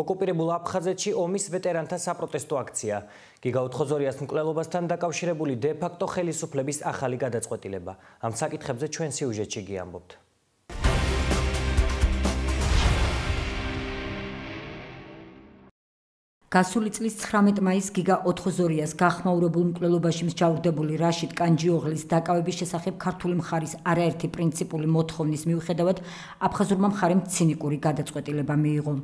ოკუპირებულ აფხაზეთში ომის ვეტერანთა საპროტესტო აქცია. გიგა ოთხოზორიას მკვლელობასთან დაკავშირებული დე-ფაქტო ხელისუფლების ახალი გადაწყვეტილება. ამ საკითხებზე ჩვენ სიუჟეტში გიამბობთ. გასული წლის 19 მაისს გიგა ოთხოზორიას გახმაურებულ მკვლელობაში მსჯავრდებული რაშიდ კანჯიოღლის დაკავების შესახებ ქართული მხარის არაერთი პრინციპული მოთხოვნის მიუხედავად აფხაზურმა მხარემ ცინიკური გადაწყვეტილება მიიღო.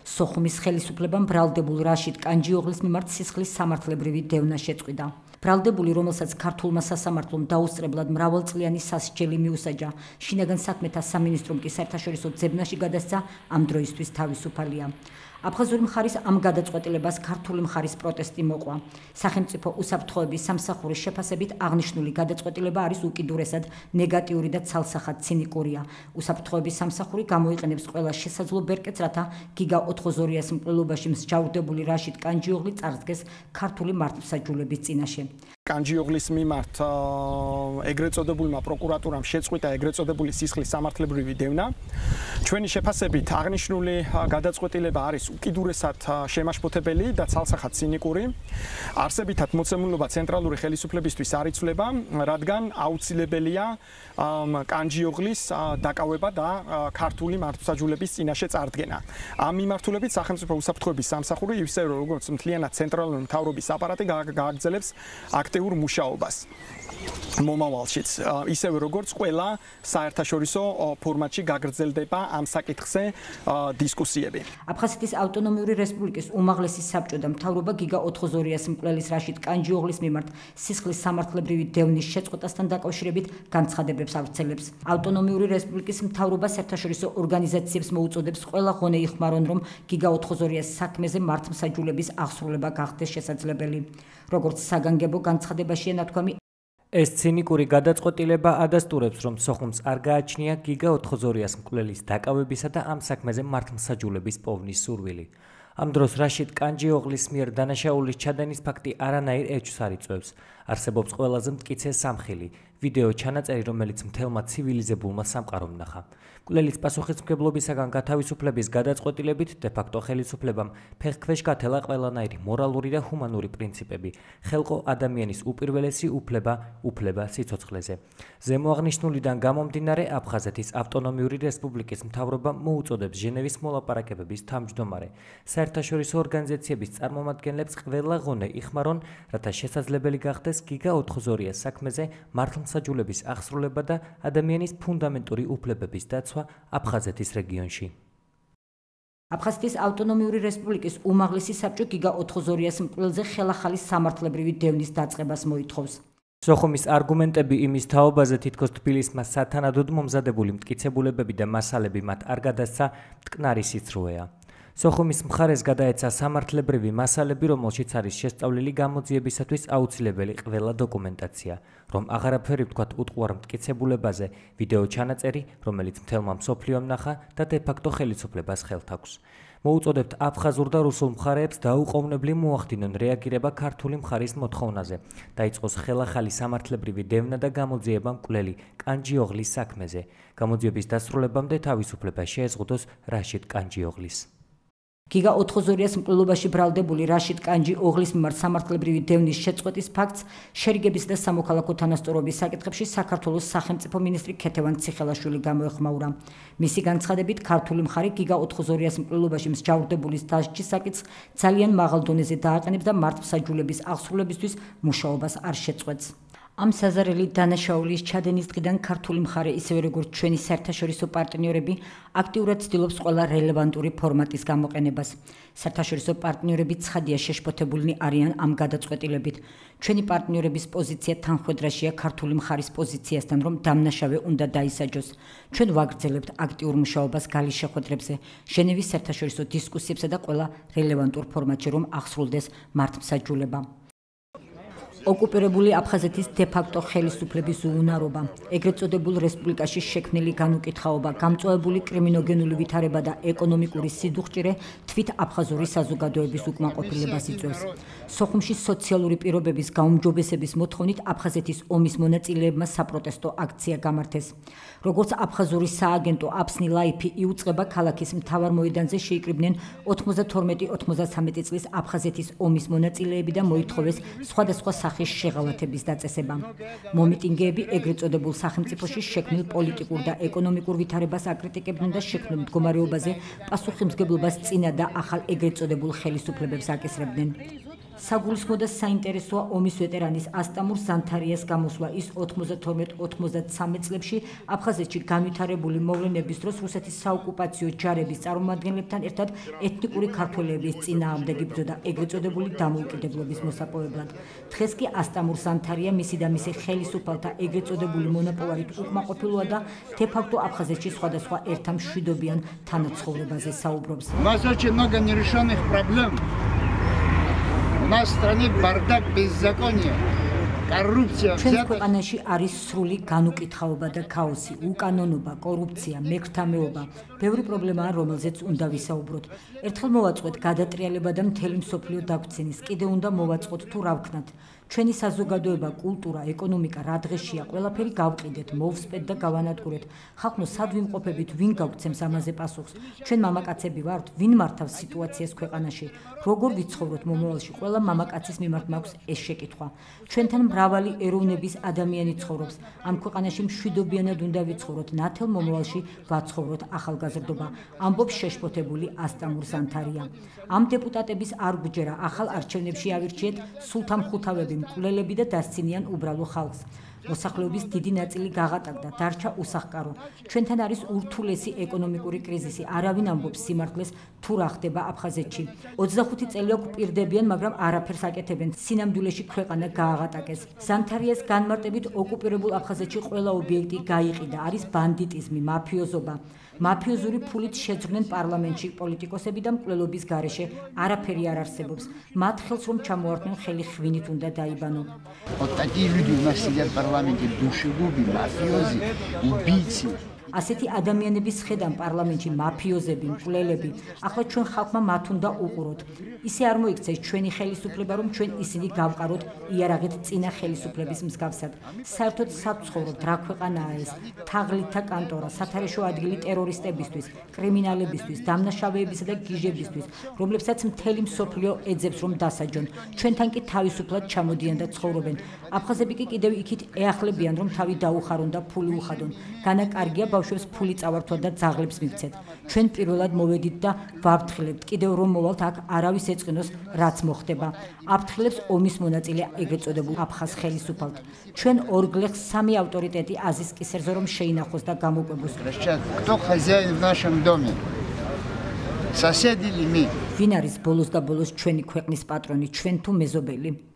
სოხუმის ხელისუფლებამ ბრალდებულ რაშიდ კანჯიოღლის მიმართ სისხლის სამართლებრივი დევნა შეწყვიტა. ბრალდებული, რომელსაც ქართულმა სასამართლომ დაუსწრებლად მრავალწლიანი სასჯელი მიუსაჯა, შინაგან საქმეთა სამინისტრომ კი საერთაშორისო ძებნაში გადასცა, ამ დროისთვის თავისუფალია. აფხაზური მხარის ამ გადაწყვეტილებას ქართული მხარის პროტესტი მოყვა. სახელმწიფო უსაფრთხოების სამსახურის შეფასებით აღნიშნული გადაწყვეტილება არის უკიდურესად ნეგატიური და ცალსახად ცინიკურია. უსაფრთხოების სამსახური გამოიყენებს ყველა შესაძლო ბერკეტს, რათა გიგა ოთხოზორიას მკვლელობაში მსჯავრდებული რაშიდ კანჯიოღლი წარსდგეს ქართული მართლმსაჯულების წინაშე. კანჯიოღლის მიმართ ეგრეთ წოდებულმა პროკურატურამ შეწყვიტა ეგრეთ წოდებული სისხლის სამართლებრივი დევნა. ჩვენი შეფასებით აღნიშნული გადაწყვეტილება არის უკიდურესად შემაშფოთებელი და ცალსახად ცინიკური. არსებითად მოცემულობა ცენტრალური ხელისუფლებისთვის არ იცვლება, რადგან აუცილებელია კანჯიოღლის დაკავება და ქართული მართლმსაჯულების წინაშე წარდგენა. ამ მიმართულებით სახელმწიფო უსაფრთხოების სამსახური ისე როგორც მთლიანად ცენტრალური მთავრობის აპარატი გააგრძელებს აქტიურ მუშაობას მომავალშიც, ისევე როგორც ყველა საერთაშორისო ფორმატში გაგრძელდება ამ საკითხზე დისკუსიები. აფხაზეთის ავტონომიური რესპუბლიკის უმაღლესი საბჭო და მთავრობა გიგა ოთხოზორიას მკვლელის რაშიდ კანჯიოღლის მიმართ სისხლის სამართლებრივი დევნის შეწყვეტასთან დაკავშირებით განცხადებებს ავრცელებს. ავტონომიური რესპუბლიკის მთავრობა საერთაშორისო ორგანიზაციებს მოუწოდებს ყველა ღონე იხმარონ, რომ გიგა ოთხოზორიას საქმეზე მართლმსაჯულების აღსრულება გახდეს შესაძლებელი. როგორც საგანგებო განცხადებაშია ნათქვამი, ეს ცინიკური გადაწყვეტილება ადასტურებს, რომ სოხუმს არ გააჩნია გიგა ოთხოზორიას მკვლელის დაკავებისა და ამ საქმეზე მართლმსაჯულების პოვნის სურვილი. ამ დროს რაშიდ კანჯიოღლის მიერ დანაშაულის ჩადენის ფაქტი არანაირ ეჭვს არ იწვევს. არსებობს ყველაზე მტკიცე სამხილი ვიდეო ჩანაწერი, რომელიც მთელმა ცივილიზებულმა სამყარომ ნახა. მკვლელის პასუხისმგებლობისაგან გათავისუფლების გადაწყვეტილებით დე-ფაქტო ხელისუფლებამ ფეხქვეშ გათელა ყველანაირი მორალური და ჰუმანური პრინციპები, ხელყო ადამიანის უპირველესი უფლება სიცოცხლეზე. ზემო აღნიშნულიდან გამომდინარე, აფხაზეთის ავტონომიური რესპუბლიკის მთავრობა მოუწოდებს ჟენევის მოლაპარაკებების თავმჯდომარე საერთაშორისო ორგანიზაციების წარმომადგენლებს ყველა ღონე იხმარონ, რათა შესაძლებელი გახდეს გიგა ოთხოზორიას საქმეზე მართლმსაჯულების აღსრულება და ადამიანის ფუნდამენტური უფლებების დაცვა აფხაზეთის რეგიონში. აფხაზეთის ავტონომიური რესპუბლიკის უმაღლესი საბჭო გიგა ოთხოზორიას მკვლელზე ხელახალი სამართლებრივი დევნის დაწყებას მოითხოვს. სოხუმის არგუმენტები იმის თაობაზე, თითქოს თბილისმა სათანადოდ მომზადებული მტკიცებულებები და მასალები მათ არ გადასცა, მტკნარი სიცრუეა. სოხუმის მხარეს გადაეცა სამართლებრივი მასალები, რომელშიც არის შესწავლილი გამოძიებისათვის აუცილებელი ყველა დოკუმენტაცია, რომ აღარაფერი ვთქვათ უტყუარ მტკიცებულებაზე, ვიდეო ჩანაწერი, რომელიც მთელმა მსოფლიომ ნახა და დე-ფაქტო ხელისუფლებას ხელთ აქვს. მოუწოდებთ აფხაზურ და რუსულ მხარეებს დაუყოვნებლივ მოახდინონ რეაგირება ქართული მხარის მოთხოვნაზე, დაიწყოს ხელახალი სამართლებრივი დევნა და გამოძიება მკვლელი კანჯიოღლის საქმეზე. გამოძიების დასრულებამდე თავისუფლება შეეზღუდოს რაშიდ კანჯიოღლის. გიგა ოთხოზორიას მკვლელობაში ბრალდებული რაშიდ კანჯიოღლის მიმართ სამართლებრივი დევნის შეწყვეტის ფაქტს შერიგების და სამოქალაქო თანასწორობის საკითხებში საქართველოს სახელმწიფო მინისტრი ქეთევან ციხელაშვილი გამოეხმაურა. მისი განცხადებით, ქართული მხარე გიგა ოთხოზორიას მკვლელობაში მსჯავრდებულის დასჯის საკითხს ძალიან მაღალ დონეზე დააყენებს და მართლმსაჯულების აღსრულებისთვის მუშაობას არ შეწყვეტს. ამ საზარელი დანაშაულის ჩადენის დღიდან ქართული მხარე, ისევე როგორც ჩვენი საერთაშორისო პარტნიორები, აქტიურად ცდილობს ყველა რელევანტური ფორმატის გამოყენებას. საერთაშორისო პარტნიორები ცხადია შეშფოთებულნი არიან ამ გადაწყვეტილებით. ჩვენი პარტნიორების პოზიცია თანხვედრაშია ქართული მხარის პოზიციასთან, რომ დამნაშავე უნდა დაისაჯოს. ჩვენ ვაგრძელებთ აქტიურ მუშაობას გალის შეხვედრებზე, ჟენევის საერთაშორისო დისკუსიებსა და ყველა რელევანტურ ფორმატში, რომ აღსრულდეს მართლმსაჯულება. ოკუპირებული აფხაზეთის დე-ფაქტო ხელისუფლების უუნარობა, ეგრეთ წოდებულ რესპუბლიკაში შექმნილი განუკითხაობა, გამწვავებული კრიმინოგენული ვითარება და ეკონომიკური სიდუხჭირე თვით აფხაზური საზოგადოების უკმაყოფილებას იწვევს. სოხუმში სოციალური პირობების გაუმჯობესების მოთხოვნით აფხაზეთის ომის მონაწილეებმა საპროტესტო აქცია გამართეს. როგორც აფხაზური სააგენტო აფსნი ლაიფი იუწყება, ქალაქის მთავარ მოედანზე შეიკრიბნენ 92-93 წლის აფხაზეთის ომის მონაწილეები და მოითხოვეს სხვადასხვა სახის შეღავათების დაწესება. მომიტინგეები ეგრეთ წოდებულ სახელმწიფოში შექმნილ პოლიტიკურ და ეკონომიკურ ვითარებას აკრიტიკებდნენ და შექმნილ მდგომარეობაზე პასუხისმგებლობას წინა და ახალ ეგრეთ წოდებულ ხელისუფლებებს აკისრებდნენ. საგულისხმო და საინტერესოა ომის ვეტერანის ასტამურ ზანთარიას გამოსვლა. ის 92-93 წლებში აფხაზეთში განვითარებული მოვლენების დროს რუსეთის საოკუპაციო ჯარების წარმომადგენლებთან ერთად ეთნიკური ქართველების წინააღმდეგი ბრძოდა ეგრეთ წოდებული დამოუკიდებლობის მოსაპოვებლად. დღეს კი ასტამურ ზანთარია მისი და მისი ხელისუფალთა ეგრეთ წოდებული მონაპოვარით უკმაყოფილოა და დე-ფაქტო აფხაზეთში სხვადასხვა ერთა მშვიდობიან თანაცხოვრებაზე საუბრობს. У нас в стране бардак, беззаконие, коррупция. ჩვენს ქვეყანაში არის სრული განუკითხაობა და ქაოსი, უკანონობა, კორუფცია, მეკრთამეობა. ბევრი პრობლემაა, რომელზეც უნდა ვისაუბროთ. ერთხელ მოვაწყოთ გადატრიალება და მთელი მსოფლიო დაგვცენის. კიდე უნდა მოვაწყოთ თუ რა ვქნათ. ჩვენი საზოგადოება, კულტურა, ეკონომიკა რა დღეშია, ყველაფერი გავყიდეთ, მოვსპეთ და გავანადგურეთ. ხალხო, სად ვიმყოფებით, ვინ გავგცემს ამაზე პასუხს? ჩვენ მამაკაცები ვართ, ვინ მართავს სიტუაციას ქვეყანაში? როგორ ვიცხოვროთ მომავალში? ყველა მამაკაცის მიმართ მაქვს ეს შეკითხვა. ჩვენთან მრავალი ეროვნების ადამიანი ცხოვრობს. ამ ქვეყანაში მშვიდობიანად უნდა ვიცხოვროთ, ნათელ მომავალში ვაცხოვროთ ახალგაზრდობა. ამბობს შეშფოთებული ასტამურ ზანთარია. ამ დეპუტატების არ გვჯერა ახალ არჩევნებში ავირჩიეთ სულთამხუთავები, მკვლელები და დასცინიან უბრალო ხალხს. მოსახლეობის დიდი ნაწილი გაღატაკდა, დარჩა უსახკარო. ჩვენთან არის ურთულესი ეკონომიკური კრიზისი. არავინ ამბობს სიმართლეს თუ რა ხდება აფხაზეთში. 25 წელი აქვს პირდებიან, მაგრამ არაფერს აკეთებენ. სინამდვილეში ქვეყანა გააღატაკეს. ზანთარიას განმარტებით ოკუპირებულ აფხაზეთში ყველა ობიექტი გაიყიდა. არის ბანდიტიზმი, მაფიოზობა. მაფიოზური ფულით შეძრნენ პარლამენტში პოლიტიკოსები და მკვლელობის გარეშე არაფერი არ არსებობს. მათ ხელს რომ ჩამოართმენ, ხელი ხვინით უნდა დაიბანო. Вот такие люди у нас сидят в парламенте, душегуби, мафиози, убийцы. ასეთი ადამიანების ხედან პარლამენტში მაფიოზები, მკვლელები. ახლა ჩვენ ხალხმა მათ უნდა უყუროთ. ისე არ მოიქცეს ჩვენი ხელისუფლება, რომ ჩვენ ისინი გავყაროთ იარაღით წინა ხელისუფლების მსგავსად. საერთოდ საცხოვროთ, რა ქვეყანაა ეს? თაღლითთა კანტორა, სათარეშო ადგილი ტერორისტებისთვის, კრიმინალებისთვის, დამნაშავეებისა და გიჟებისთვის, რომლებსაც მთელი მსოფლიო ეძებს რომ დასაჯონ. ჩვენთან კი თავისუფლად ჩამოდიან და ცხოვრობენ. აფხაზები კი კიდევ იქით ეახლებიან, რომ თავი დაუხარონ და ფული უხადონ. განაკარგია ბავშვებს ფული წავართვა და ძაღლებს მივცეთ. ჩვენ პირველად მოვედით და ვაფრთხილებთ, კიდევ რომ მოვალთ აქ არავის ეწყინოს რაც მოხდება. აფრთხილებს ომის მონაწილე ეგრეთ წოდებულ აფხაზ ხელისუფალთ. ჩვენ ორგლეხს სამი ავტორიტეტი აზის კისერზე რომ შეინახოს და გამოკვებოს. Кто хозяин в нашем доме? Соседи ли мы? ვინ არის ბოლოს და ბოლოს ჩვენი ქვეყნის პატრონი, ჩვენ თუ მეზობელი?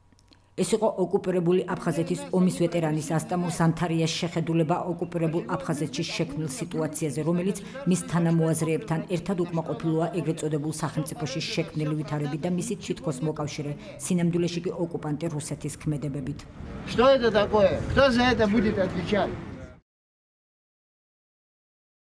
ეს იყო ოკუპირებული აფხაზეთის ომის ვეტერანის ასტამურ ზანთარიას შეხედულება ოკუპირებულ აფხაზეთში შექმნილ სიტუაციაზე, რომელიც მის თანამოაზრეებთან ერთად უკმაყოფილოა ეგრეთ წოდებულ სახელმწიფოში შექმნილი ვითარებით და მისი თითქოს მოკავშირე, სინამდვილეში კი ოკუპანტი რუსეთის ქმედებებით. Что это такое? Кто за это будет отвечать?